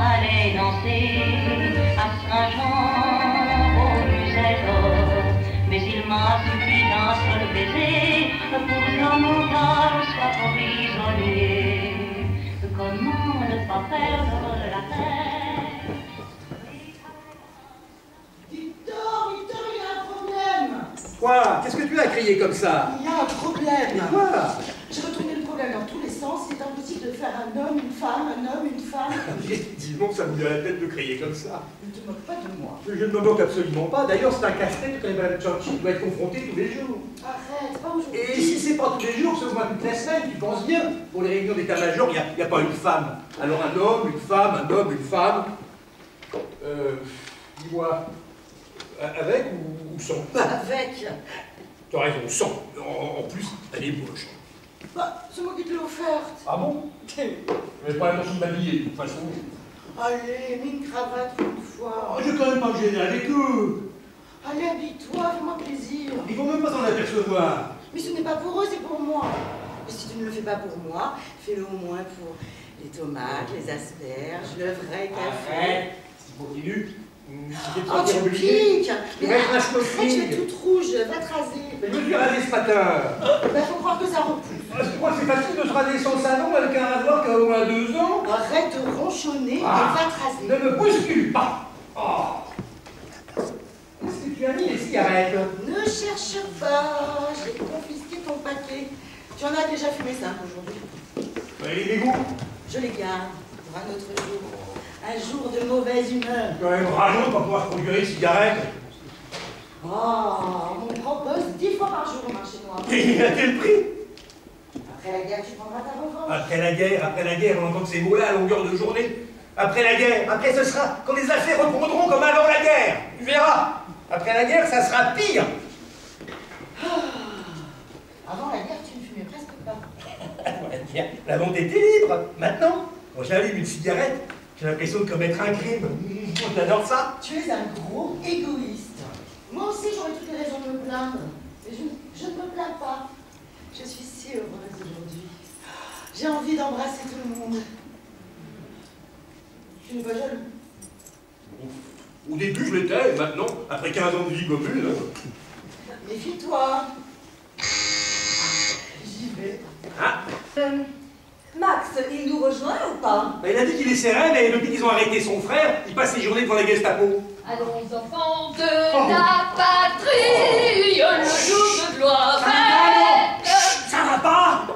allait danser à Saint-Jean au musette. Mais il m'a suffi d'un seul baiser pour que mon cœur soit prisonnier. Comment ne pas perdre la tête? Victor, il y a un problème. Quoi? Qu'est-ce que tu as crié comme ça? Il y a un problème. Quoi? J'ai retourné le problème dans tous les sens. C'est impossible de faire un homme, une femme, un homme, une femme. Effectivement, ça me vient à la tête de crier comme ça. Ne te moque pas de moi. Je ne me moque absolument pas. D'ailleurs, c'est un casse-tête que Madame Churchill doit être confrontée tous les jours. Arrête, pas aujourd'hui. Et si c'est pas tous les jours, c'est au moins toute la semaine, tu penses bien. Pour les réunions d'état-major, il n'y a pas une femme. Alors un homme, une femme, un homme, une femme. Dis-moi, avec ou sans? Avec. T'as raison, sans. En plus, elle est moche. Bah, c'est moi qui te l'ai offerte. Ah bon? Mais pas l'intention de m'habiller, de toute façon. Allez, mets une cravate une fois. Oh, je vais quand même pas me gêner avec eux. Allez, habille-toi, fais-moi plaisir. Ils vont même pas s'en apercevoir. Mais ce n'est pas pour eux, c'est pour moi. Et si tu ne le fais pas pour moi, fais-le au moins pour les tomates, les asperges, le vrai café. Arrête. Si tu continues, Oh, tu piques. Mais Reste un arrête, tu smoking. es toute rouge, va te raser. Mais je me suis rasé ce matin. Ben, faut croire que ça repousse. Je crois que c'est facile de se raser sans savon avec un rasoir qui a au moins 2 ans. Arrête de ronchonner et va te raser. Ne me bouscule pas. Oh. Est-ce que tu as mis les cigarettes? Ne cherche pas, j'ai confisqué ton paquet. Tu en as déjà fumé 5 aujourd'hui. Et les goûts? Je les garde pour un autre jour. Un jour de mauvaise humeur. Quand même rageant de pas pouvoir se procurer une cigarette. Oh, mon grand boss 10 fois par jour au marché noir. Et à quel prix? Après la guerre, tu prendras ta revanche. Après la guerre, on entend ces mots-là à longueur de journée. Après la guerre, après ce sera quand les affaires reprendront comme avant la guerre. Tu verras. Après la guerre, ça sera pire. Avant la guerre, tu ne fumais presque pas. La vente était libre. Maintenant, quand j'allume une cigarette, j'ai l'impression de commettre un crime. J'adore ça. Tu es un gros égoïste. Moi aussi, j'aurais toutes les raisons de me plaindre. Mais je ne me plains pas. Je suis si heureuse aujourd'hui. J'ai envie d'embrasser tout le monde. Tu n'es pas jaloux? Au début, je l'étais, et maintenant, après 15 ans de vie commune... Méfie-toi. J'y vais. Ah, Max, il nous rejoint ou pas? il a dit qu'il essaierait, mais depuis qu'ils ont arrêté son frère, il passe ses journées devant la Gestapo. Allons enfants de la patrie, le jour de gloire est... Ça va pas?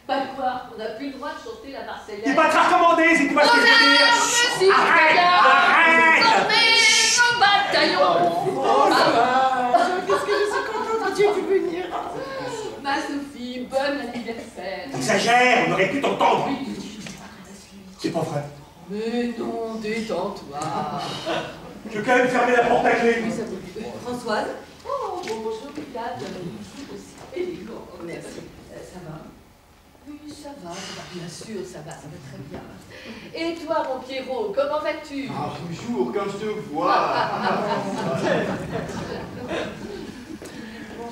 Pas de quoi, on n'a plus le droit de chanter la Marseillaise. Tu vas te raccommander, c'est tout ce que je veux dire. Arrête! Arrête! Nos bataillons. Qu'est-ce que je suis contente que tu aies pu venir. Ma Sophie, bon anniversaire. Exagère, on aurait pu t'entendre. C'est pas vrai. Mais non, détends-toi. Je vais quand même fermer la porte à clé. Oui, ça vaut le coup. Françoise? Oh, bonjour, Claude. Aussi élégant. Merci. Ça va? Oui, ça va, bien sûr, ça va très bien. Et toi, mon Pierrot, comment vas-tu? Ah, toujours, quand je te vois.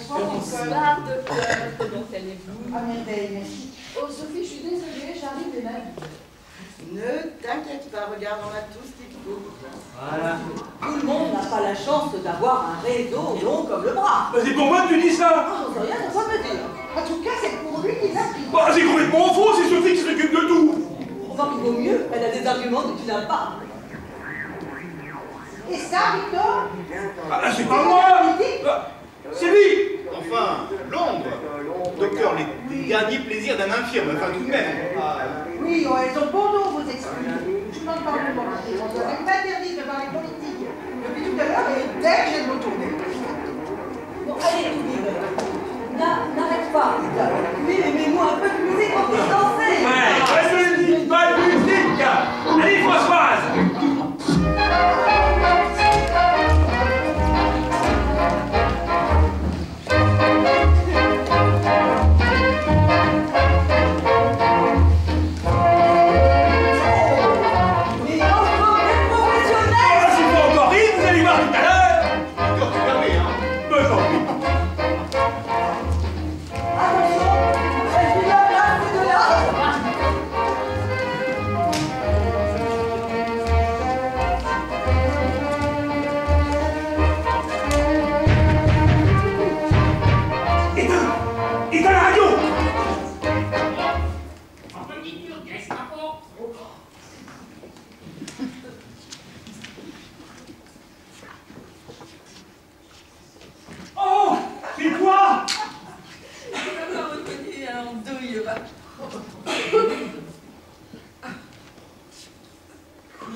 Bonsoir, docteur. Comment allez-vous? À merveille, merci. Oh, Sophie, je suis désolée, j'arrive les mains vides. Ne t'inquiète pas, regarde, on a tout ce qu'il faut. Voilà. Tout le monde n'a pas la chance d'avoir un réseau long comme le bras. Bah, c'est pour moi que tu dis ça. Ah, j'en sais rien, ça peut me dire. En tout cas, c'est pour lui qu'il a pris. Bah, c'est complètement faux, c'est Sophie qui s'occupe de tout. Enfin, il vaut mieux, elle a des arguments que tu n'as pas. Et ça, Victor? Ah, c'est pas moi. Bah, c'est lui. Enfin, Londres. Docteur, les derniers plaisirs d'un infirme, enfin tout de même. Oui, elles ont bon dos, vos excuses. Je n'en parle pas. Vous avez m'interdit de parler politique depuis tout à l'heure et dès que je vais me retourner. Bon, allez, tout vite. N'arrête pas. Oui, mais mets-moi un peu de musique pour que danser. Ouais, pas de musique. Allez, Françoise.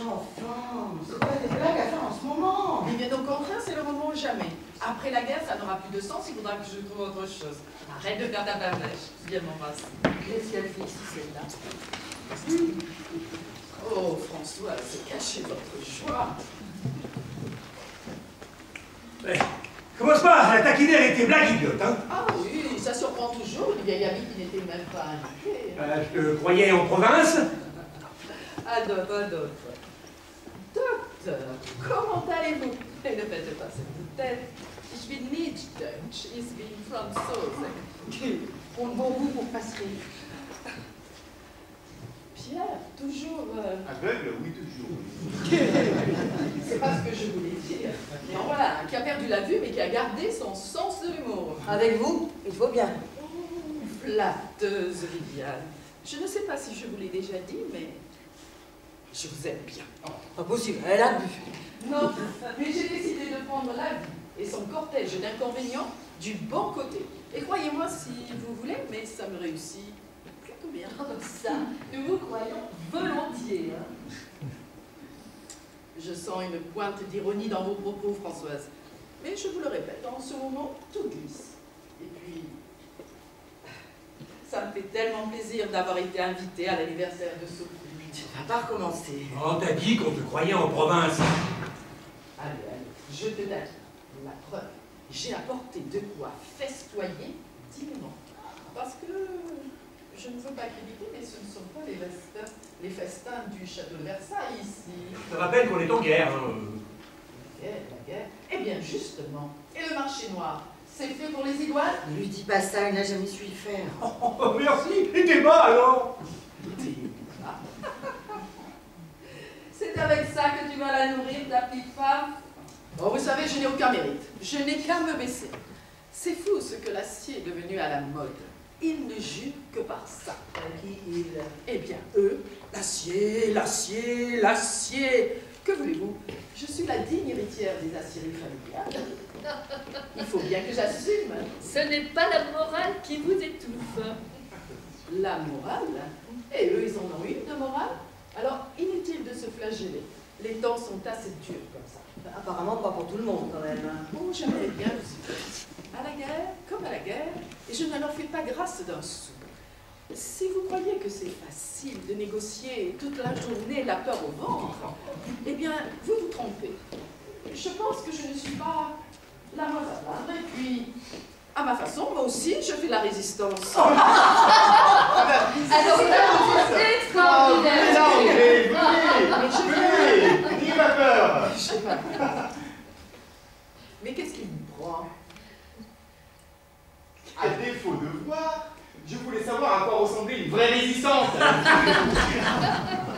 Enfin, c'est pas des blagues à faire en ce moment. Eh bien, au contraire, c'est le moment ou jamais. Après la guerre, ça n'aura plus de sens, il faudra que je trouve autre chose. Arrête de faire ta bavèche. Viens m'embrasser. Qu'est-ce qu'elle fait ici, celle-là? Oh, François, c'est cacher votre joie. Mais, commence pas à la taquiner avec tes blagues idiotes, hein. Ah oui, ça surprend toujours une vieille amie qui n'était même pas invitée. Je te croyais en province. À d'autres. Docteur, comment allez-vous? Et ne faites pas cette tête. Ich bin nicht Deutsch, ich bin Franzose. On bon goût pour passerie. Pierre, toujours... Aveugle, oui, toujours. C'est pas ce que je voulais dire. Mais en voilà, un qui a perdu la vue, mais qui a gardé son sens de l'humour. Avec vous, il faut bien. Flatteuse, Viviane. Je ne sais pas si je vous l'ai déjà dit, mais je vous aime bien. Pas possible, elle a bu. Non, mais j'ai décidé de prendre la vie et son cortège d'inconvénients du bon côté. Et croyez-moi si vous voulez, mais ça me réussit plutôt bien. Ça, nous vous croyons volontiers. Hein. Je sens une pointe d'ironie dans vos propos, Françoise. Mais je vous le répète, en ce moment, tout glisse. Et puis, ça me fait tellement plaisir d'avoir été invitée à l'anniversaire de Sophie. Tu ne vas pas recommencer. On t'a dit qu'on te croyait en province. Allez, je te donne la preuve. J'ai apporté de quoi festoyer dignement. Parce que je ne veux pas critiquer, mais ce ne sont pas les festins du château de Versailles ici. Je te rappelle qu'on est en guerre. Hein. La guerre. Eh bien, justement. Et le marché noir, c'est fait pour les iguales? Ne lui dis pas ça, il n'a jamais su le faire. Oh, merci. Et t'es bas alors? C'est avec ça que tu vas la nourrir, ta petite femme? Oh, vous savez, je n'ai aucun mérite. Je n'ai qu'à me baisser. C'est fou ce que l'acier est devenu à la mode. Ils ne jurent que par ça. Qui il? Eh bien, eux, l'acier. Que voulez-vous? Je suis la digne héritière des aciéries familiales. Il faut bien que j'assume. Ce n'est pas la morale qui vous étouffe. La morale? Et eux, ils en ont une de morale? Alors, inutile de se flageller. Les temps sont assez durs comme ça. Apparemment pas pour tout le monde quand même. Oh, j'aimerais bien vous aider. À la guerre, comme à la guerre, et je ne leur fais pas grâce d'un sou. Si vous croyez que c'est facile de négocier toute la journée la peur au ventre, eh bien, vous vous trompez. Je pense que je ne suis pas la moins à plaindre, et puis, à ma façon, moi aussi, je fais la résistance. Alors là, c'est extraordinaire. Venez, n'ayez pas peur. J'ai pas peur. Mais qu'est-ce qui vous prend? À défaut de voir, je voulais savoir à quoi ressemblait une vraie résistance.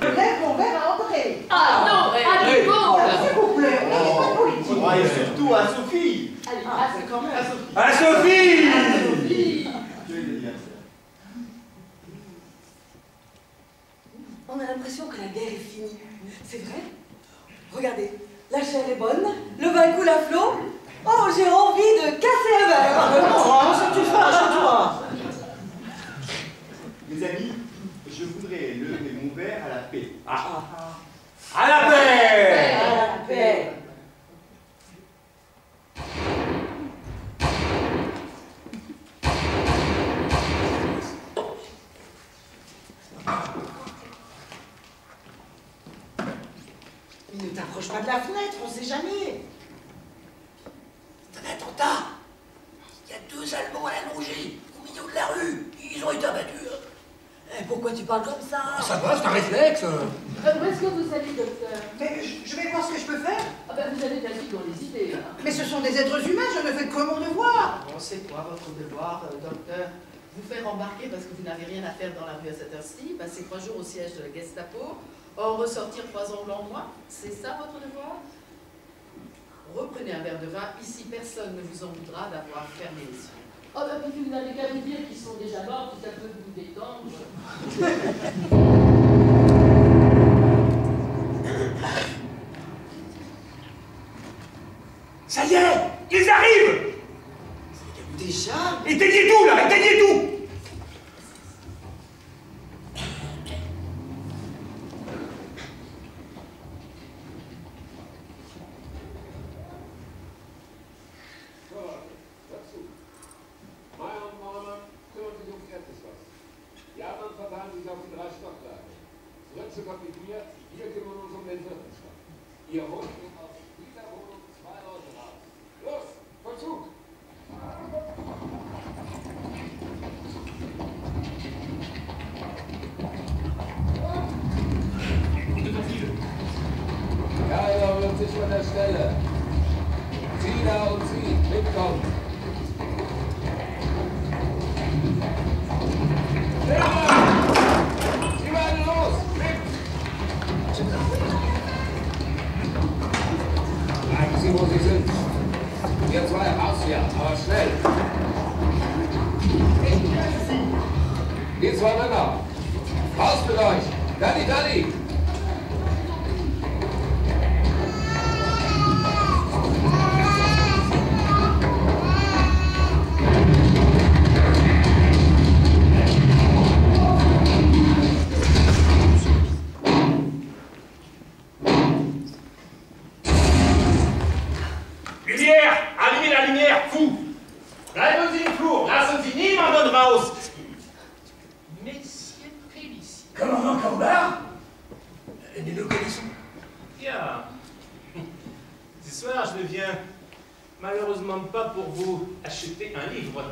Lève mon verre à André. Ah non, à l'épaule. S'il vous plaît, on n'est pas politique. Oh, et surtout à Sophie. Allez, c'est quand même. À Sophie. À Sophie. Joyeux anniversaire. On a l'impression que la guerre est finie. C'est vrai? Regardez, la chair est bonne, le vin coule à flot. Oh, j'ai envie de casser un verre. Non, c'est tu fais chez toi. Mes amis, je voudrais lever mon verre à la paix. À la paix. À la paix. Ne t'approche pas de la fenêtre, on sait jamais. C'est un attentat. Il y a 2 Allemands à la Longie, au milieu de la rue. Ils ont été abattus. Pourquoi tu parles comme ça? Ça va, c'est un réflexe. Où est-ce que vous allez, docteur? Mais je vais voir ce que je peux faire. Ah ben, vous avez quasi dans les idées, là. Mais ce sont des êtres humains, je ne fais que mon devoir. Bon, c'est quoi votre devoir, docteur? Vous faire embarquer parce que vous n'avez rien à faire dans la rue à cette heure-ci, passer 3 jours au siège de la Gestapo, en ressortir 3 ans blancs moi? C'est ça votre devoir? Reprenez un verre de vin, ici personne ne vous en voudra d'avoir fermé les yeux. Oh ben, puis vous n'avez qu'à vous dire qu'ils sont déjà morts, puis ça peut vous détendre. Ça y est, ils arrivent. Déjà? Éteignez tout là, éteignez tout. Hier unten auf dieser Wohnung 2 Leute raus. Los, Vollzug! Keiner wird sich von der Stelle. Sieh da und sieh, mitkommen. Sie werden los! Bleiben Sie, wo Sie sind. Ihr zwei raus hier, aber schnell. Die zwei Männer. Raus mit euch. Dalli, Dalli. Lumière! Allumez la lumière, fou! Bleiben Sie im Flur, lassen Sie niemanden raus! Messieurs Pélissier. Commandant Cambard? Nous nous connaissons. Bien. Ce soir, je ne viens malheureusement pas pour vous acheter un livre.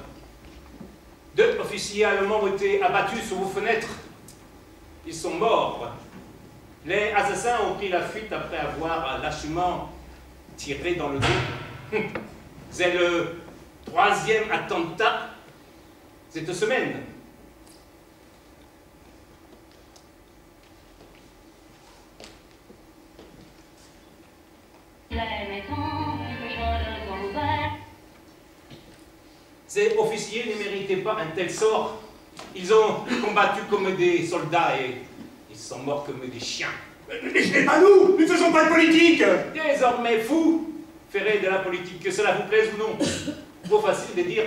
2 officiers allemands ont été abattus sous vos fenêtres. Ils sont morts. Les assassins ont pris la fuite après avoir lâchement tiré dans le dos. C'est le 3e attentat cette semaine. Ces officiers ne méritaient pas un tel sort. Ils ont combattu comme des soldats et ils sont morts comme des chiens. Mais ce n'est pas nous! Nous ne faisons pas de politique! Désormais, fou, ferez de la politique, que cela vous plaise ou non. Trop facile de dire,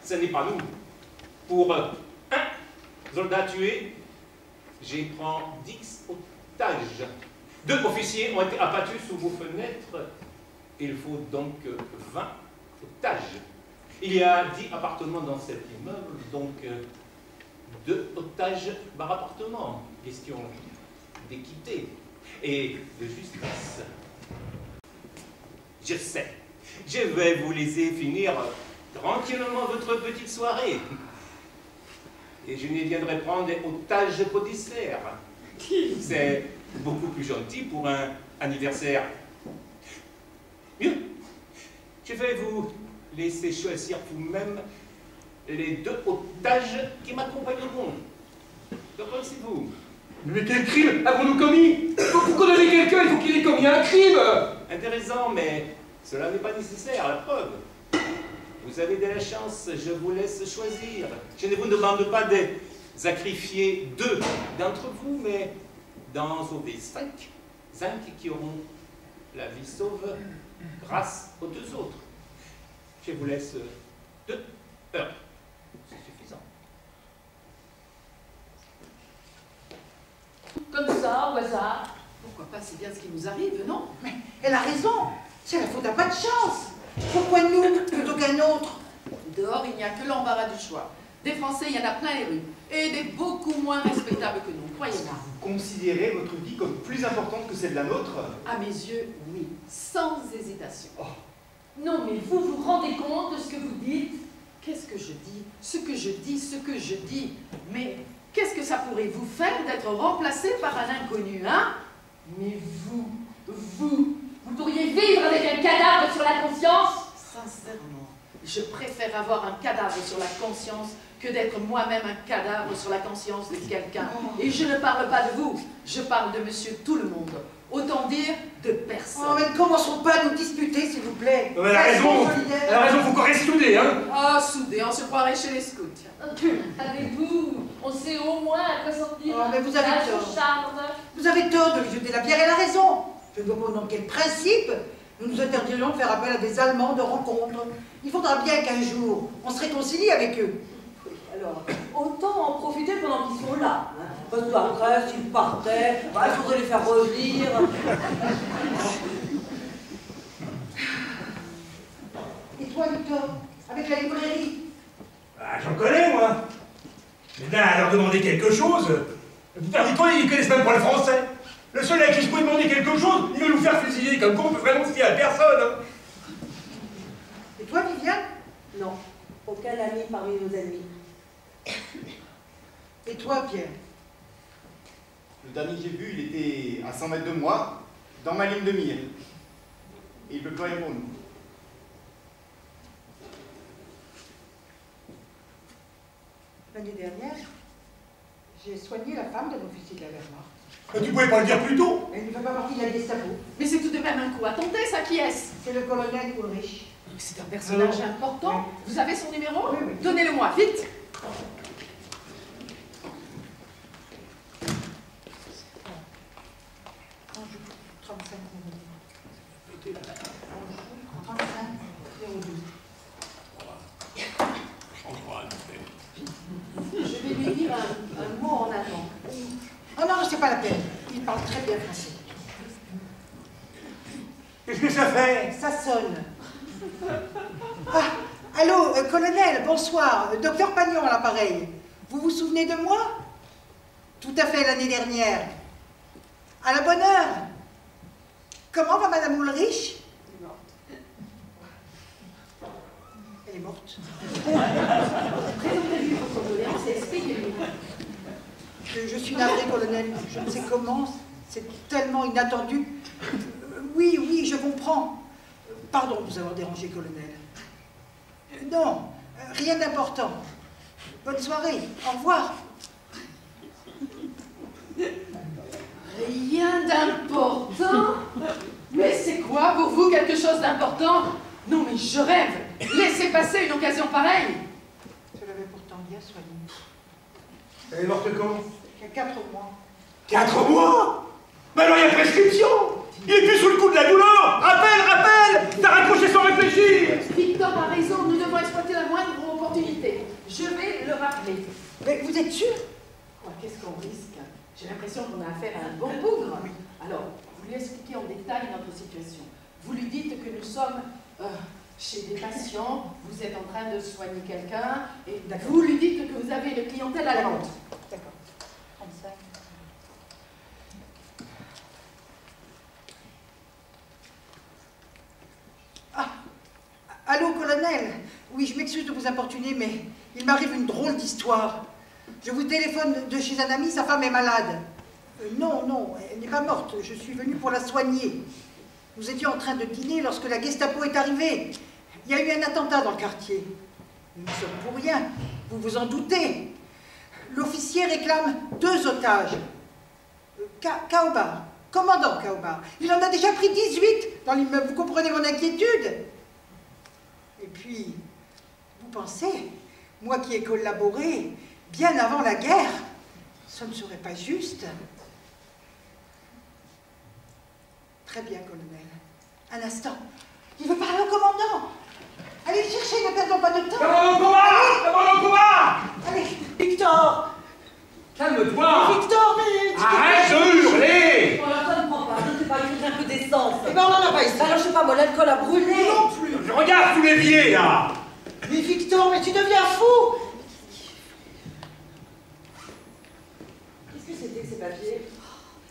ce n'est pas nous. Pour 1 soldat tué, j'ai pris 10 otages. 2 officiers ont été abattus sous vos fenêtres. Il faut donc 20 otages. Il y a 10 appartements dans cet immeuble, donc 2 otages par appartement. Question d'équité et de justice. Je sais, je vais vous laisser finir tranquillement votre petite soirée. Et je ne viendrai prendre des otages pour dessert. C'est beaucoup plus gentil pour un anniversaire. Mieux, je vais vous laisser choisir vous-même les 2 otages qui m'accompagneront. Qu'en pensez-vous? Mais quel crime avons-nous commis? Pour condamner quelqu'un, il faut qu'il ait commis un crime! Intéressant, mais cela n'est pas nécessaire, la preuve. Vous avez de la chance, je vous laisse choisir. Je ne vous demande pas de sacrifier 2 d'entre vous, mais d'en sauver 5. 5 qui auront la vie sauve grâce aux 2 autres. Je vous laisse 2 heures. C'est suffisant. Comme ça, au hasard. Pourquoi pas, c'est bien ce qui nous arrive, non? Mais elle a raison. C'est la faute à pas de chance. Pourquoi nous plutôt qu'un autre? Dehors, il n'y a que l'embarras du choix. Des Français, il y en a plein les rues. Et des beaucoup moins respectables que nous, croyez-moi. Vous considérez votre vie comme plus importante que celle de la nôtre? À mes yeux, oui. Sans hésitation. Oh. Non, mais vous vous rendez compte de ce que vous dites? Qu'est-ce que je dis? Ce que je dis, ce que je dis. Mais qu'est-ce que ça pourrait vous faire d'être remplacé par un inconnu, hein? Mais vous pourriez vivre avec un cadavre sur la conscience? Sincèrement, je préfère avoir un cadavre sur la conscience que d'être moi-même un cadavre sur la conscience de quelqu'un. Et je ne parle pas de vous, je parle de monsieur tout le monde. Autant dire de personne. Oh, mais ne commençons pas à nous disputer, s'il vous plaît. Elle a raison! Elle a raison, faut qu'on reste soudés, hein! Ah, soudés, on se croirait chez les scouts. Avec vous, on sait au moins à quoi s'en tenir. Oh, mais vous avez tort. Vous avez tort de lui jeter la pierre, elle a raison. Je ne vois pas dans quel principe nous nous interdirions de faire appel à des Allemands de rencontre. Il faudra bien qu'un jour, on se réconcilie avec eux. Alors, autant en profiter pendant qu'ils sont là. Hein. Parce qu'après, s'ils partaient, bah, il faudrait les faire revenir. Et toi, Victor, avec la librairie? Ah, j'en connais, moi. Mais là, à leur demander quelque chose, putain, dis-toi, ils connaissent même pas le français. Le seul à qui je peux demander quelque chose, il veut nous faire fusiller, comme quoi on peut vraiment se fier à personne. Hein. Et toi, Viviane? Non, aucun ami parmi nos ennemis. Et toi, Pierre? Le dernier que j'ai vu, il était à 100 mètres de moi, dans ma ligne de mire. Et il peut plus rien pour nous. L'année dernière, j'ai soigné la femme d'un officier de la Wehrmacht. Mais tu pouvais pas le dire plus tôt? Elle ne fait pas partie de la Gestapo. Mais c'est tout de même un coup à tenter, ça qui est-ce? C'est le colonel Ulrich. C'est un personnage important. Vous avez son numéro? Oui, oui. Donnez-le-moi, vite. Je vais lui dire un mot en allemand. Oh non, c'est pas la peine. Il parle très bien français. Qu'est-ce que ça fait? Ça sonne. Ah, allô, colonel, bonsoir. Docteur Pagnon à l'appareil. Vous vous souvenez de moi? Tout à fait, l'année dernière. À la bonne heure. Comment va Madame Ulrich? Elle est morte. Présentez-lui votre condoléance et expliquez-lui. Je suis navrée, colonel. Je ne sais comment. C'est tellement inattendu. Oui, oui, je comprends. Pardon de vous avoir dérangé, colonel. Non, rien d'important. Bonne soirée. Au revoir. Rien d'important? Mais c'est quoi pour vous quelque chose d'important? Non mais je rêve. Laissez passer une occasion pareille. Je l'avais pourtant bien soignée. Elle est morte quand? Il y a 4 mois. 4 mois? Mais alors il y a prescription! Il est plus sous le coup de la douleur! Rappelle! T'as raccroché sans réfléchir! Victor a raison, nous devons exploiter la moindre opportunité. Je vais le rappeler. Mais vous êtes sûr? Quoi, qu'est-ce qu'on risque? J'ai l'impression qu'on a affaire à un bon bougre. Alors, vous lui expliquez en détail notre situation. Vous lui dites que nous sommes chez des patients, vous êtes en train de soigner quelqu'un, et vous lui dites que vous avez une clientèle allemande. D'accord. 35. Ah, allô, colonel. Oui, je m'excuse de vous importuner, mais il m'arrive une drôle d'histoire. Je vous téléphone de chez un ami, sa femme est malade. Non, non, elle n'est pas morte. Je suis venue pour la soigner. Nous étions en train de dîner lorsque la Gestapo est arrivée. Il y a eu un attentat dans le quartier. Nous ne sommes pour rien, vous vous en doutez. L'officier réclame 2 otages. Kaobar, commandant Kaobar. Il en a déjà pris 18 dans l'immeuble. Vous comprenez mon inquiétude? Et puis, vous pensez, moi qui ai collaboré bien avant la guerre, ce ne serait pas juste. Très bien, colonel. Un instant. Il veut parler au commandant. Allez le chercher, ne perdons pas de temps. Commandant Combat! Allez, Victor. Calme-toi! Victor, mais... Arrête de hurler! Voilà, ça ne prend pas. Je ne sais pas, il faut un peu d'essence. Eh ben, on n'en a pas ici. Alors, je sais pas, moi, l'alcool a brûlé. Non plus. Je regarde tous les billets, là! Mais Victor, mais tu deviens fou. Qu'est-ce que c'était que ces papiers?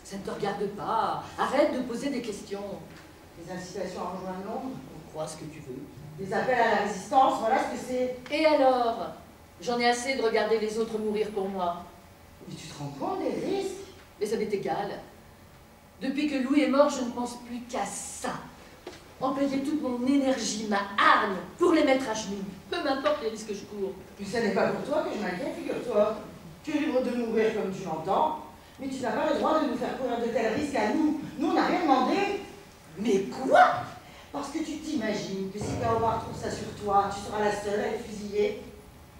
Ça ne te regarde pas. Arrête de poser des questions. Des incitations à rejoindre Londres. On croit ce que tu veux. Des appels à la résistance, voilà ce que c'est. Et alors? J'en ai assez de regarder les autres mourir pour moi. Mais tu te rends compte des risques? Mais ça m'est égal. Depuis que Louis est mort, je ne pense plus qu'à ça. Employer toute mon énergie, ma hargne, pour les mettre à genoux. Peu m'importe les risques que je cours. Puis ce n'est pas pour toi que je m'inquiète, figure-toi. Tu es libre de mourir comme tu l'entends, mais tu n'as pas le droit de nous faire courir de tels risques à nous. Nous, on n'a rien demandé. Mais quoi? Parce que tu t'imagines que si Kaobar trouve ça sur toi, tu seras la seule à être fusillée.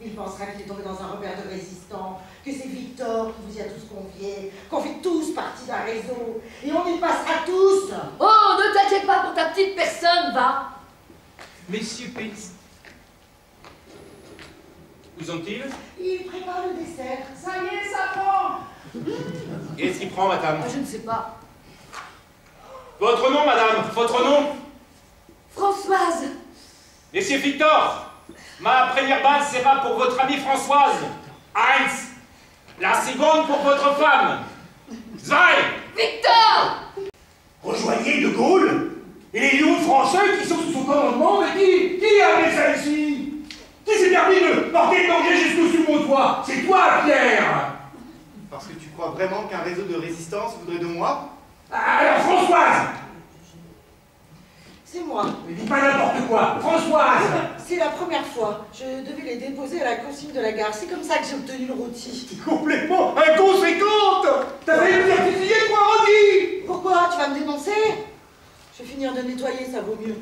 Il pensera qu'il est tombé dans un repère de résistants, que c'est Victor qui vous y a tous conviés, qu'on fait tous partie d'un réseau, et on y passera tous. Oh, ne t'inquiète pas pour ta petite personne, va. Messieurs Pitts, où sont-ils? Il prépare le dessert. Ça y est, ça prend. Qu'est-ce qu'il prend, madame? Je ne sais pas. Votre nom, madame? Votre nom? Françoise. Monsieur Victor, ma première balle sera pour votre amie Françoise. Heinz. La seconde pour votre femme. Zwei. Victor! Rejoignez De Gaulle et les lions français qui sont sous son commandement, mais qui a amené ça ici? Qui s'est permis de porter le danger jusqu'au-dessus mon toit? C'est toi, Pierre! Parce que tu crois vraiment qu'un réseau de résistance voudrait de moi? Alors, Françoise! C'est moi. Ne dis pas n'importe quoi! Françoise! C'est la première fois. Je devais les déposer à la consigne de la gare. C'est comme ça que j'ai obtenu le rôti. T'es complètement inconséquente! T'as failli me faire fusiller pour un rôti! Pourquoi? Tu vas me dénoncer? Je vais finir de nettoyer, ça vaut mieux.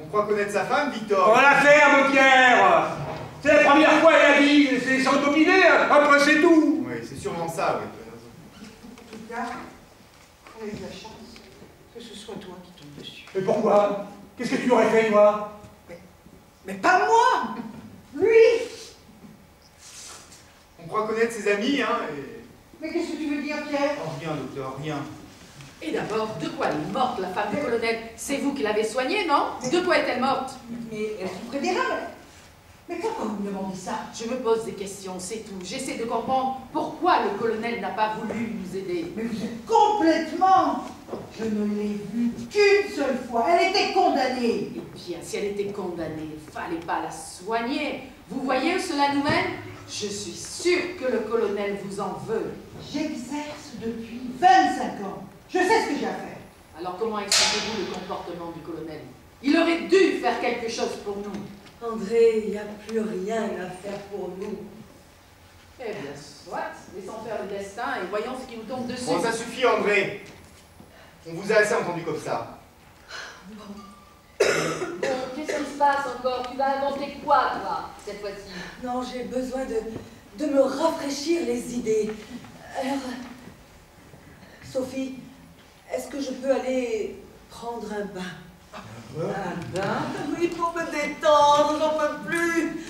On croit connaître sa femme, Victor. On la ferme, Pierre! C'est la première fois, elle a dit, c'est sans dominer, après c'est tout! Oui, c'est sûrement ça, oui. En tout cas, on a eu de la chance que ce soit toi qui tombe dessus. Mais pourquoi? Qu'est-ce que tu aurais fait, toi? Mais pas moi! Lui! On croit connaître ses amis, hein, et... Mais qu'est-ce que tu veux dire, Pierre? Oh, rien, docteur, rien. Et d'abord, de quoi elle est morte, la femme du colonel? C'est vous qui l'avez soignée, non? De quoi est-elle morte? Mais elle souffrait des rats. Mais pourquoi vous me demandez ça? Je me pose des questions, c'est tout. J'essaie de comprendre pourquoi le colonel n'a pas voulu nous aider. Mais vous êtes complètement... Je ne l'ai vue qu'une seule fois. Elle était condamnée. Eh bien, si elle était condamnée, il ne fallait pas la soigner. Vous voyez où cela nous mène? Je suis sûre que le colonel vous en veut. J'exerce depuis 25 ans. Je sais ce que j'ai à faire. Alors comment expliquez-vous le comportement du colonel? Il aurait dû faire quelque chose pour nous. André, il n'y a plus rien à faire pour nous. Eh bien, soit. Laissons faire le destin et voyons ce qui nous tombe dessus. Bon, ça suffit, André. On vous a assez entendu comme ça. Bon, qu'est-ce qui se passe encore? Tu vas inventer quoi, toi, cette fois-ci? Non, j'ai besoin de me rafraîchir les idées. Alors, Sophie, est-ce que je peux aller prendre un bain? Un bain? Oui, pour me détendre, j'en peux plus.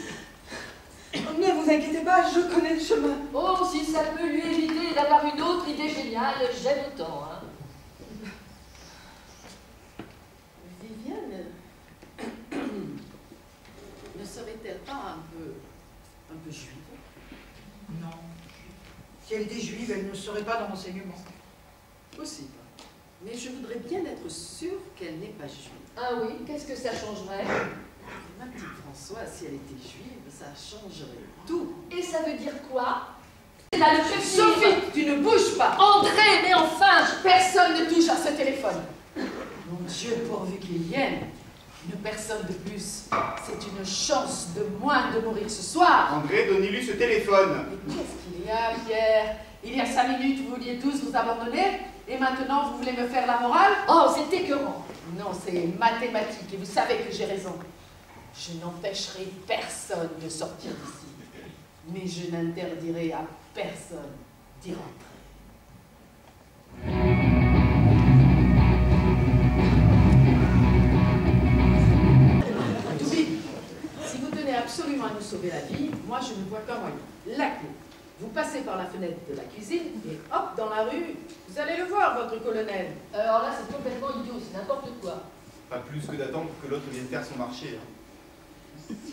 Ne vous inquiétez pas, je connais le chemin. Oh, si ça peut lui éviter d'avoir une autre idée géniale, j'aime autant, hein. Viviane, ne serait-elle pas un peu juive? Non. Si elle était juive, elle ne serait pas dans l'enseignement. Possible. Mais je voudrais bien être sûre qu'elle n'est pas juive. Ah oui, qu'est-ce que ça changerait? Ma petite Françoise, si elle était juive, ça changerait tout. Et ça veut dire quoi? C'est là le chef. Sophie, tu ne bouges pas! André, mais enfin! Personne ne touche à ce téléphone. Mon Dieu, pourvu qu'il vienne. Une personne de plus. C'est une chance de moins de mourir ce soir. André, donnez-lui ce téléphone. Mais qu'est-ce qu'il y a, Pierre? Il y a 5 minutes, vous vouliez tous vous abandonner, et maintenant, vous voulez me faire la morale? Oh, c'est écœurant. Non, c'est mathématique, et vous savez que j'ai raison. Je n'empêcherai personne de sortir d'ici. Mais je n'interdirai à personne d'y rentrer. Toubi, si vous tenez absolument à nous sauver la vie, moi je ne vois qu'un moyen. La clé. Vous passez par la fenêtre de la cuisine et hop, dans la rue, vous allez le voir, votre colonel. Alors là, c'est complètement idiot, c'est n'importe quoi. Pas plus que d'attendre que l'autre vienne faire son marché. Hein.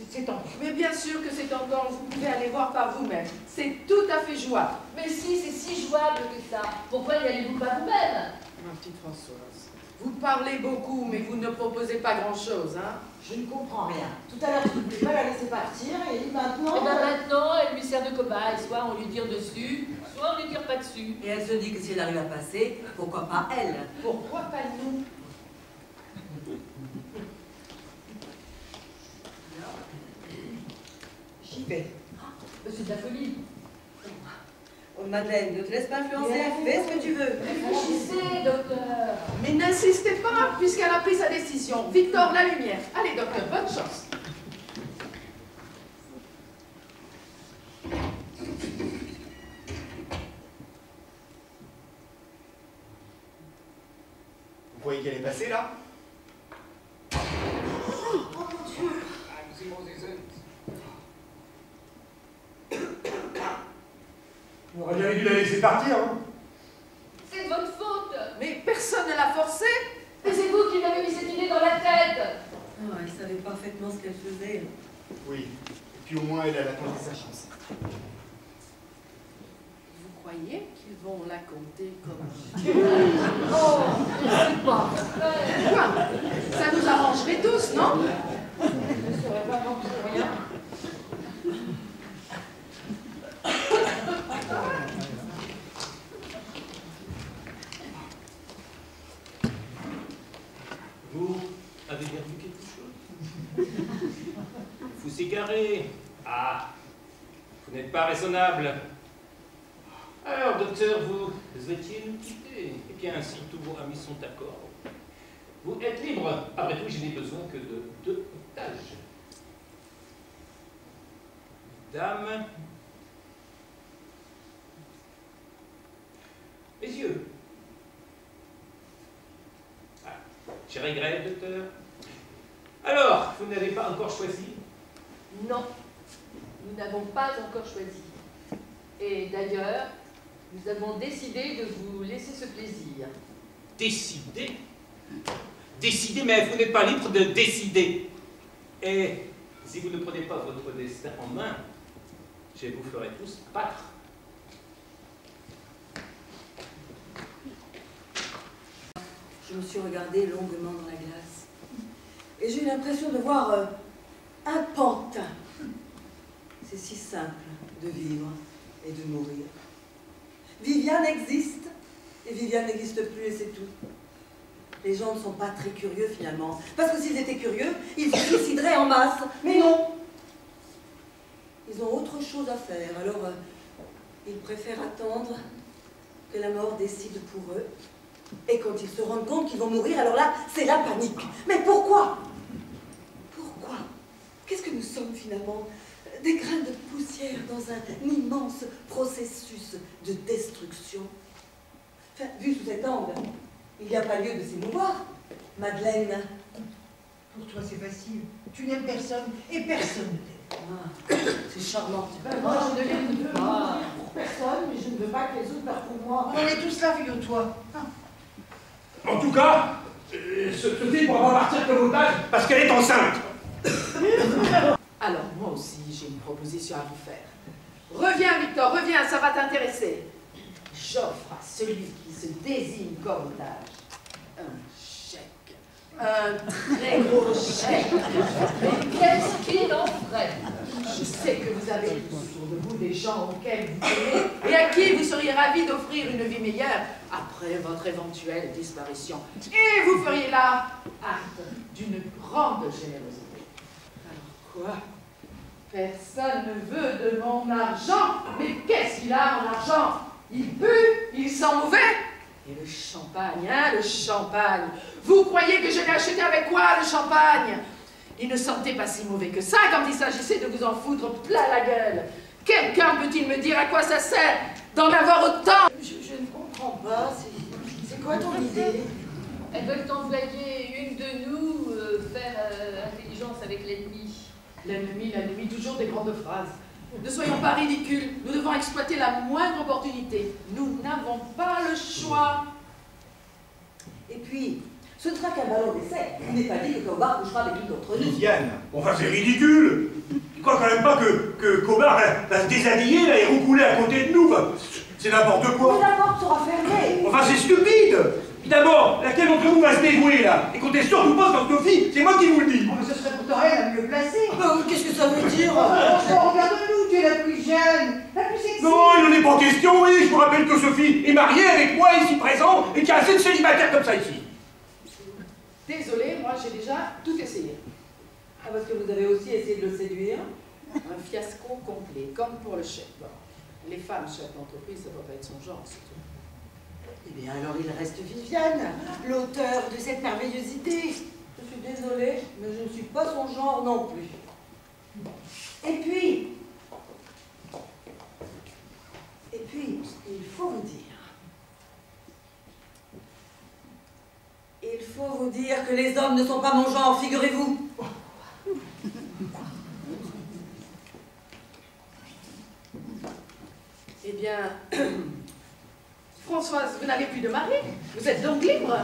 C'est en... Mais bien sûr que c'est encore, vous pouvez aller voir par vous-même. C'est tout à fait jouable. Mais si, c'est si jouable que ça. Pourquoi n'y allez-vous pas vous-même? Ma petite Françoise, vous parlez beaucoup, mais vous ne proposez pas grand-chose, hein? Je ne comprends rien. Tout à l'heure, tu ne voulais pas la laisser partir, et maintenant... Et bien maintenant, elle lui sert de cobaye. Soit on lui tire dessus, soit on lui tire pas dessus. Et elle se dit que si elle arrive à passer, pourquoi pas elle? Pourquoi pas nous? J'y vais. C'est de la folie. Oh Madeleine, ne te laisse pas influencer, fais ce que tu veux. Réfléchissez, docteur. Mais n'insistez pas, puisqu'elle a pris sa décision. Victor, la lumière. Allez, docteur, bonne chance. Vous croyez qu'elle est passée là? On aurait bien dû la laisser partir, hein. C'est de votre faute. Mais personne ne l'a forcée. Et c'est vous qui m'avez mis cette idée dans la tête. Oh, elle savait parfaitement ce qu'elle faisait. Oui. Et puis au moins, elle a tenté sa chance. Vous croyez qu'ils vont la compter comme... Oh, c'est pas vrai. Quoi? Ça nous arrangerait tous, non? Je ne saurais pas non plus rien. Vous avez bien vu quelque chose? Vous égarez. Ah, vous n'êtes pas raisonnable. Alors, docteur, vous étiez nous quitter. Eh bien, si tous vos amis sont d'accord, vous êtes libre. Après tout, je n'ai besoin que de 2 otages. Dame. Messieurs. Ah, je regrette, docteur. Alors, vous n'avez pas encore choisi? Non, nous n'avons pas encore choisi. Et d'ailleurs, nous avons décidé de vous laisser ce plaisir. Décider? Décider, mais vous n'êtes pas libre de décider. Et si vous ne prenez pas votre destin en main, je vous ferai tous battre. Je me suis regardée longuement dans la glace. Et j'ai eu l'impression de voir un pantin. C'est si simple de vivre et de mourir. Viviane existe, et Viviane n'existe plus, et c'est tout. Les gens ne sont pas très curieux finalement. Parce que s'ils étaient curieux, ils se suicideraient en masse. Mais non! Ils ont autre chose à faire, alors ils préfèrent attendre que la mort décide pour eux. Et quand ils se rendent compte qu'ils vont mourir, alors là, c'est la panique. Mais pourquoi? Pourquoi? Qu'est-ce que nous sommes finalement? Des grains de poussière dans un immense processus de destruction. Enfin, vu sous cet angle, il n'y a pas lieu de s'émouvoir. Madeleine. Pour toi, c'est facile. Tu n'aimes personne et personne ne t'aime. Ah, c'est charmant. Ben, moi, je ne l'aime pas pour personne, mais je ne veux pas que les autres meurent pour moi. On est tous là, figure-toi. En tout cas, ce type va pas partir comme otage parce qu'elle est enceinte. Alors, moi aussi, j'ai une proposition à vous faire. Reviens, Victor, reviens, ça va t'intéresser. J'offre à celui qui se désigne comme otage un chèque. Un très gros chèque. Mais qu'est-ce qu'il en ferait? Je sais que vous avez autour de vous des gens auxquels vous aimez et à qui vous seriez ravis d'offrir une vie meilleure après votre éventuelle disparition. Et vous feriez là acte d'une grande générosité. Alors quoi? Personne ne veut de mon argent. Mais qu'est-ce qu'il a, mon argent? Il pue, il sent mauvais. Et le champagne, hein, le champagne. Vous croyez que je l'ai acheté avec quoi, le champagne? Il ne sentait pas si mauvais que ça quand il s'agissait de vous en foutre plein la gueule. Quelqu'un peut-il me dire à quoi ça sert d'en avoir autant? Je ne comprends pas. C'est quoi ton idée? Elles veulent envoyer une de nous faire intelligence avec l'ennemi. L'ennemi, toujours des grandes phrases. Ne soyons pas ridicules, nous devons exploiter la moindre opportunité. Nous n'avons pas le choix. Et puis, ce ne sera qu'un ballon d'essai. Il n'est pas dit que Cobard couchera avec une d'entre nous. Viviane, enfin c'est ridicule. Tu crois quand même pas que Cobard va se déshabiller là, et roucouler à côté de nous? Enfin, c'est n'importe quoi. Mais la porte sera fermée. Enfin c'est stupide. Puis d'abord, laquelle d'entre vous va se dévouer là? Et comptez surtout pas sur Sophie, c'est moi qui vous le dis. Oh, mais ce serait pourtant elle la mieux placée. Qu'est-ce que ça veut dire? Franchement, regarde-nous, tu es la plus jeune, la plus sexy. Non, il n'en est pas question, oui. Je vous rappelle que Sophie est mariée avec moi ici présent et qu'il y a assez de célibataires comme ça ici. Désolée, moi j'ai déjà tout essayé. Ah, parce que vous avez aussi essayé de le séduire? Un fiasco complet, comme pour le chef. Bon, les femmes chefs d'entreprise, ça ne doit pas être son genre, c'est tout. Eh bien, alors il reste Viviane, l'auteur de cette merveilleuse idée. Je suis désolée, mais je ne suis pas son genre non plus. Et puis, il faut vous dire que les hommes ne sont pas mon genre, figurez-vous. Eh bien, Françoise, vous n'avez plus de mari. Vous êtes donc libre.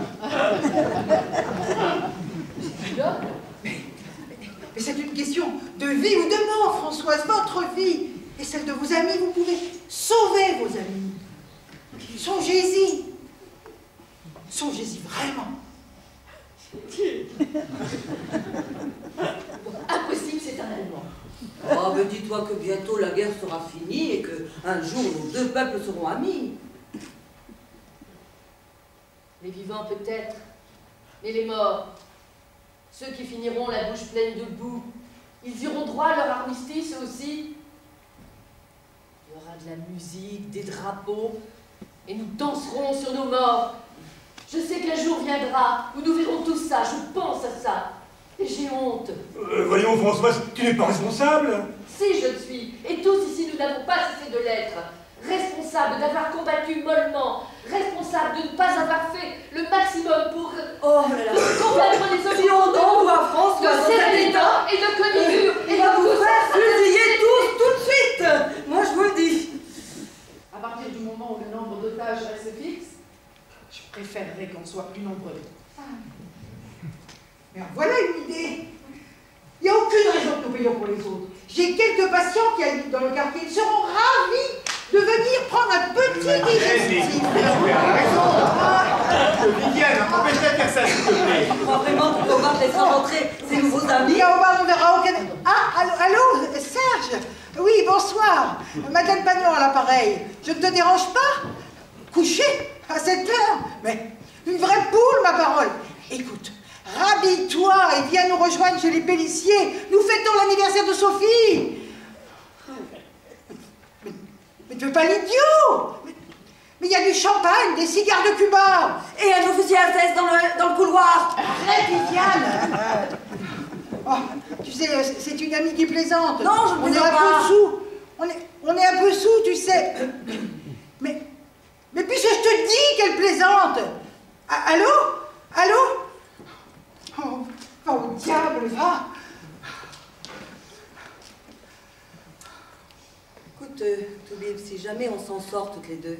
Mais c'est une question de vie ou de mort, Françoise, votre vie et celle de vos amis. Vous pouvez sauver vos amis. Songez-y. Songez-y vraiment. Impossible, c'est un Allemand. Oh, mais dis-toi que bientôt la guerre sera finie et qu'un jour nos deux peuples seront amis. Les vivants peut-être, mais les morts, ceux qui finiront la bouche pleine de boue, ils iront droit à leur armistice aussi. Il y aura de la musique, des drapeaux, et nous danserons sur nos morts. Je sais qu'un jour viendra où nous verrons tout ça, je pense à ça. Et j'ai honte. Voyons, Françoise, tu n'es pas responsable. Si, je le suis. Et tous ici, nous n'avons pas cessé de l'être. Responsables d'avoir combattu mollement. Responsables de ne pas avoir fait le maximum pour combattre les opinions de serrer les dents et de cogner dur. Et on va vous faire fusiller tous, tout de suite. Moi, je vous le dis. À partir du moment où le nombre d'otages reste fixe, je préférerais qu'on soit plus nombreux. Mais voilà une idée. Il n'y a aucune raison que nous payons pour les autres. J'ai quelques patients qui habitent dans le quartier. Ils seront ravis de venir prendre un petit digestif. Tu as raison. Viviane, empêche-la de faire ça, s'il te plaît. Je crois vraiment qu'on va laisser rentrer ses nouveaux amis. Et on verra aucun... Ah, allô, Serge. Oui, bonsoir. Madame Pagnon à l'appareil. Je ne te dérange pas? Coucher à cette heure? Mais une vraie poule, ma parole. Écoute, rhabille-toi et viens nous rejoindre chez les Pélissiers. Nous fêtons l'anniversaire de Sophie. Mais tu fais pas l'idiot. Mais il y a du champagne, des cigares de Cuba. Et un officier Alsace dans le couloir. Arrête, Viviane. Oh, tu sais, c'est une amie qui plaisante. Non, je ne On est plaisante un pas. peu sous. On est un peu sous, tu sais. Mais puisque je te dis qu'elle plaisante. Allô? Allô? Oh, va au diable, va. Écoute, Toubib, si jamais on s'en sort toutes les deux,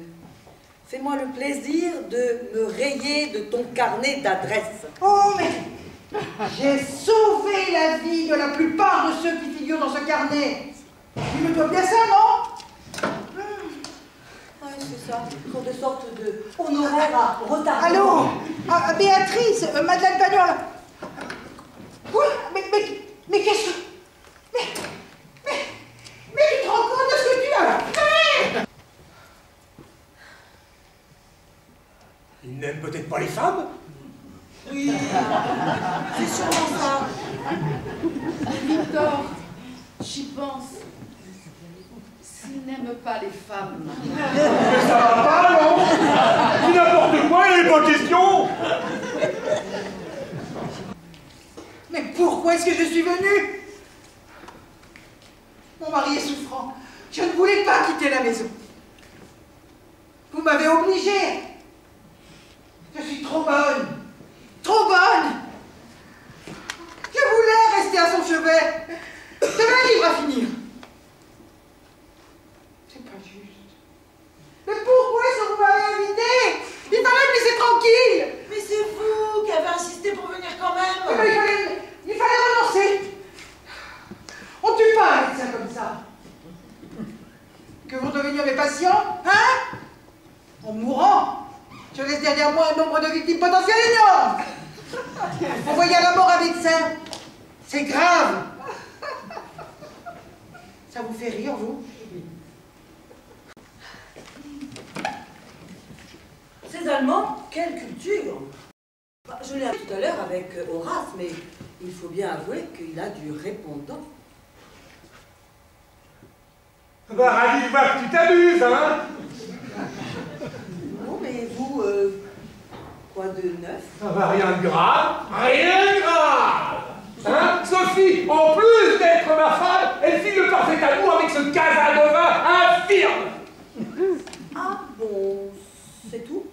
fais-moi le plaisir de me rayer de ton carnet d'adresses. Oh, mais j'ai sauvé la vie de la plupart de ceux qui figurent dans ce carnet. Tu me dois bien ça, non? Oui, c'est ça. Ce sont des sortes de honoraires à retard. Allô? Béatrice, Madeleine Pagnon, là. Oui, mais qu'est-ce que... Mais tu te rends compte de ce que tu as fait? Il n'aime peut-être pas les femmes? Oui, c'est sûrement ça. Victor, j'y pense. S'il n'aime pas les femmes. Mais ça va pas, non? Dis n'importe quoi, il n'est pas question. Mais pourquoi est-ce que je suis venue? Mon mari est souffrant. Je ne voulais pas quitter la maison. Vous m'avez obligée. Je suis trop bonne. Trop bonne. Je voulais rester à son chevet. J'avais un livre à finir. C'est pas juste. Mais pourquoi est-ce que vous m'avez invité? Il fallait me laisser tranquille. Mais c'est vous qui avez insisté pour venir quand même. Il fallait renoncer. On ne tue pas un médecin comme ça. Que vont devenir mes patients, hein? En mourant, je laisse derrière moi un nombre de victimes potentielles énorme. Envoyer à la mort un médecin, c'est grave. Ça vous fait rire, vous? Ces Allemands, quelle culture! Je l'ai appris tout à l'heure avec Horace, mais il faut bien avouer qu'il a du répondant. Bah, ravi de voir que tu t'amuses, hein? Non, mais vous, quoi de neuf? Ça va, rien de grave. Rien de grave! Hein? Sophie, en plus d'être ma femme, elle fit le parfait amour avec ce Casanova infirme! Ah bon, c'est tout?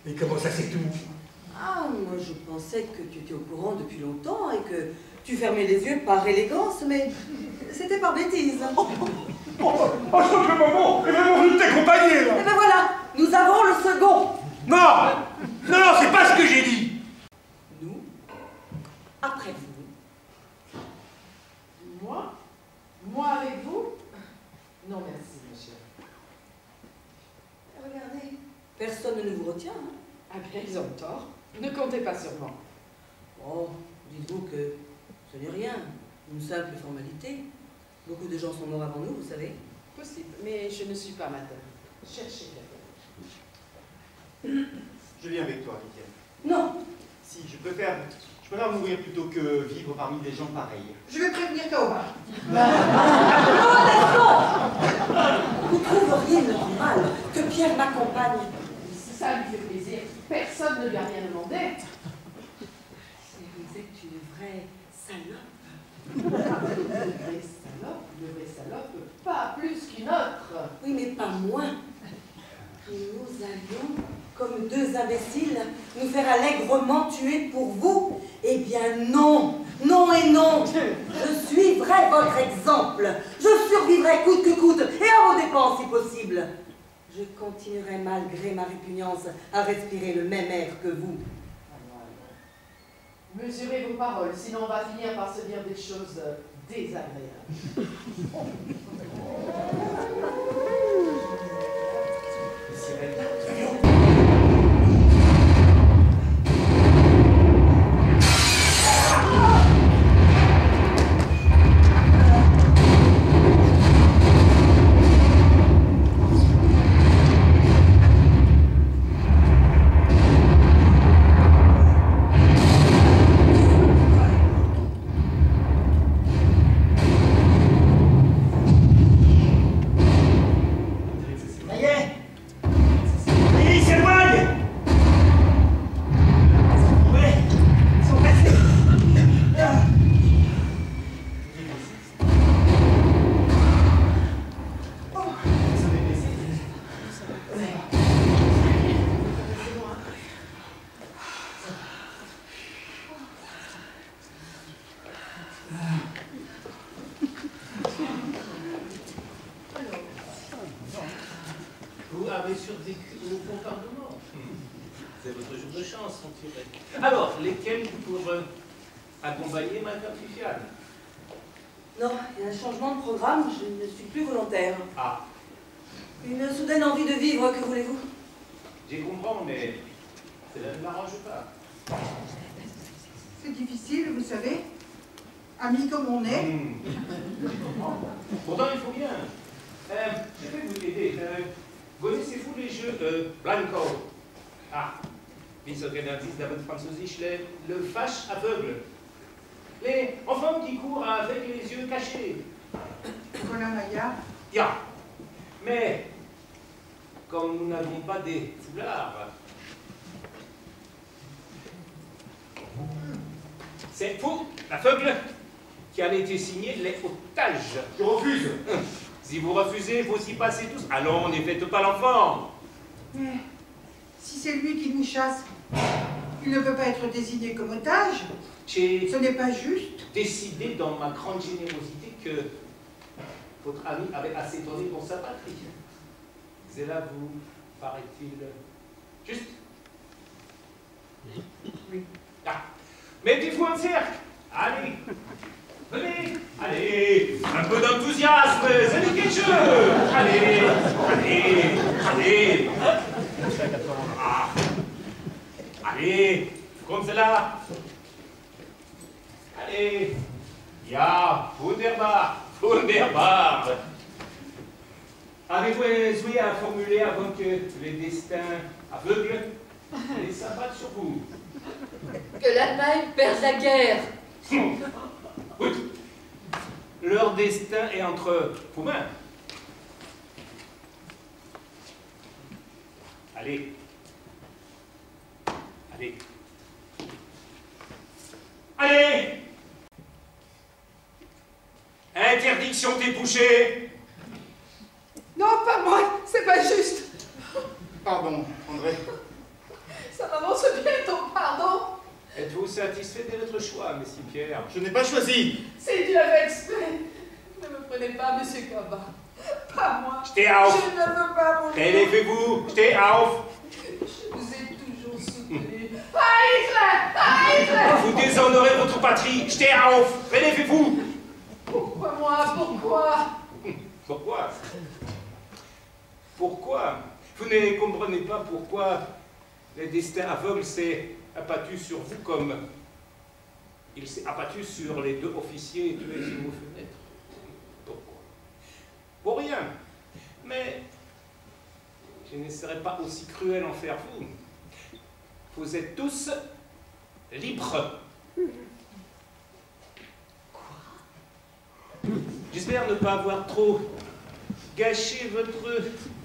Et comment ça, c'est tout? Ah, moi je pensais que tu étais au courant depuis longtemps et que tu fermais les yeux par élégance, mais c'était par bêtise. Je crois que le moment est vraiment venu t'accompagner, là! Et ben voilà, nous avons le second. Non! Non, c'est pas ce que j'ai dit! Nous, après vous. Moi avec vous? Non, merci, monsieur. Personne ne vous retient, hein? Ah bien, ils ont tort. Ne comptez pas sur moi. Oh, dites-vous que ce n'est rien, une simple formalité. Beaucoup de gens sont morts avant nous, vous savez. Possible, mais je ne suis pas amateur. Cherchez bien. Je viens avec toi, Lydia. Non. Si, je préfère mourir plutôt que vivre parmi des gens pareils. Je vais prévenir Théoba. Vous trouveriez normal que Pierre m'accompagne? Ça lui fait plaisir. Personne ne lui a rien demandé. Vous êtes une vraie salope. Une vraie salope, pas plus qu'une autre. Oui, mais pas moins. Et nous allions, comme deux imbéciles, nous faire allègrement tuer pour vous? Eh bien non, non et non. Je suivrai votre exemple. Je survivrai coûte que coûte et à vos dépenses si possible. Je continuerai malgré ma répugnance à respirer le même air que vous. Mesurez vos paroles, sinon on va finir par se dire des choses désagréables. Vous avez survécu au bombardement. C'est votre jour de chance, on dirait. Alors, lesquels pour accompagner Madame Fifiane? Non, il y a un changement de programme, je ne suis plus volontaire. Ah. Une soudaine envie de vivre, que voulez-vous? J'y comprends, mais cela ne m'arrange pas. C'est difficile, vous savez. Amis comme on est. Pourtant, il faut bien. Je vais vous aider. Connaissez-vous les jeux Blanco? Ah, wie so gerne disent avec Französisch, le vache aveugle. Les enfants qui courent avec les yeux cachés. Voilà, Maya. Ja. Mais, comme nous n'avons pas des foulards, c'est faux, l'aveugle, qui en été signé les otages. Je refuse. Si vous refusez, vous y passez tous. Allons, ne faites pas l'enfant. Mais si c'est lui qui nous chasse, il ne peut pas être désigné comme otage. Ce n'est pas juste. Décidé dans ma grande générosité que votre ami avait assez donné pour sa patrie. Cela vous paraît-il juste? Oui. Ah. Mettez-vous en cercle. Allez. Venez. Allez. Un peu d'enthousiasme. C'est du quelque chose. Allez. Allez. Allez. Ah. Allez. Comme cela. Allez. Ja, wunderbar. Wunderbar. Avez-vous essayé à formuler avant que les destins aveugles les s'abattent sur vous? Que l'Allemagne perde la guerre. Oui. Leur destin est entre vos mains. Allez. Allez. Allez! Interdiction débouchée. Non, pas moi, c'est pas juste. Pardon, André. Ça m'avance bientôt, pardon. Êtes-vous satisfait de votre choix, Monsieur Pierre? Je n'ai pas choisi. C'est du avec exprès. Ne me prenez pas, Monsieur Cabas. Pas moi. Steh auf. Je ne veux pas mourir. Relevez-vous. Steh auf. Je vous ai toujours soutenu. À Hitler! Vous déshonorez votre patrie. Steh auf. Relevez-vous. Pourquoi moi? Pourquoi? Pourquoi? Pourquoi? Vous ne comprenez pas pourquoi le destin aveugle s'est abattu sur vous comme il s'est abattu sur les 2 officiers tués sur vos fenêtres. Pourquoi? Pour rien. Mais je ne serai pas aussi cruel envers vous. Vous êtes tous libres. J'espère ne pas avoir trop gâché votre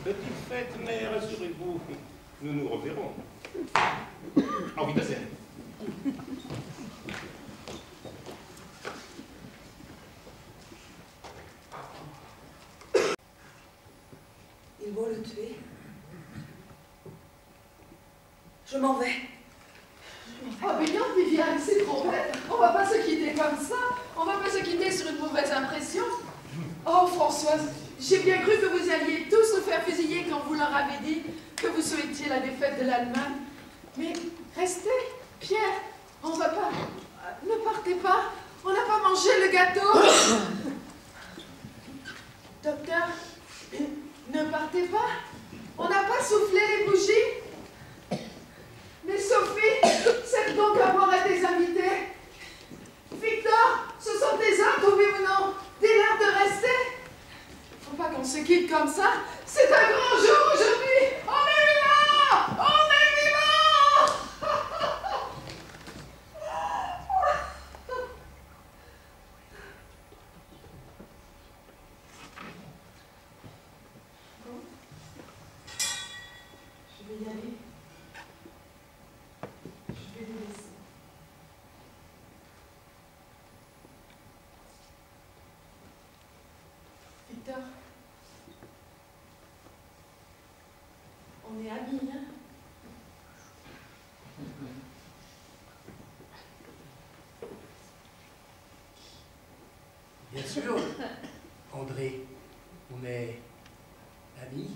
petite fête, mais rassurez-vous, nous nous reverrons. Auf Wiedersehen. Ils vont le tuer. Je m'en vais. Oh, mais non, Viviane, c'est trop bête. On va pas se quitter comme ça. On va pas se quitter sur une mauvaise impression. Oh, Françoise, j'ai bien cru que vous alliez tous nous faire fusiller quand vous leur avez dit que vous souhaitiez la défaite de l'Allemagne. Mais restez, Pierre, on va pas... Ne partez pas, on n'a pas mangé le gâteau. Docteur, ne partez pas, on n'a pas soufflé les bougies. Mais Sophie, c'est donc à boire à tes invités. Victor, ce sont tes hommes, oui ou non? Dis-leur de rester. Faut pas qu'on se quitte comme ça. C'est un grand jour aujourd'hui. On est vivants! On est vivants! Je vais y aller. Je vais les laisser. Victor, on est amis, hein? Bien sûr, André, on est amis.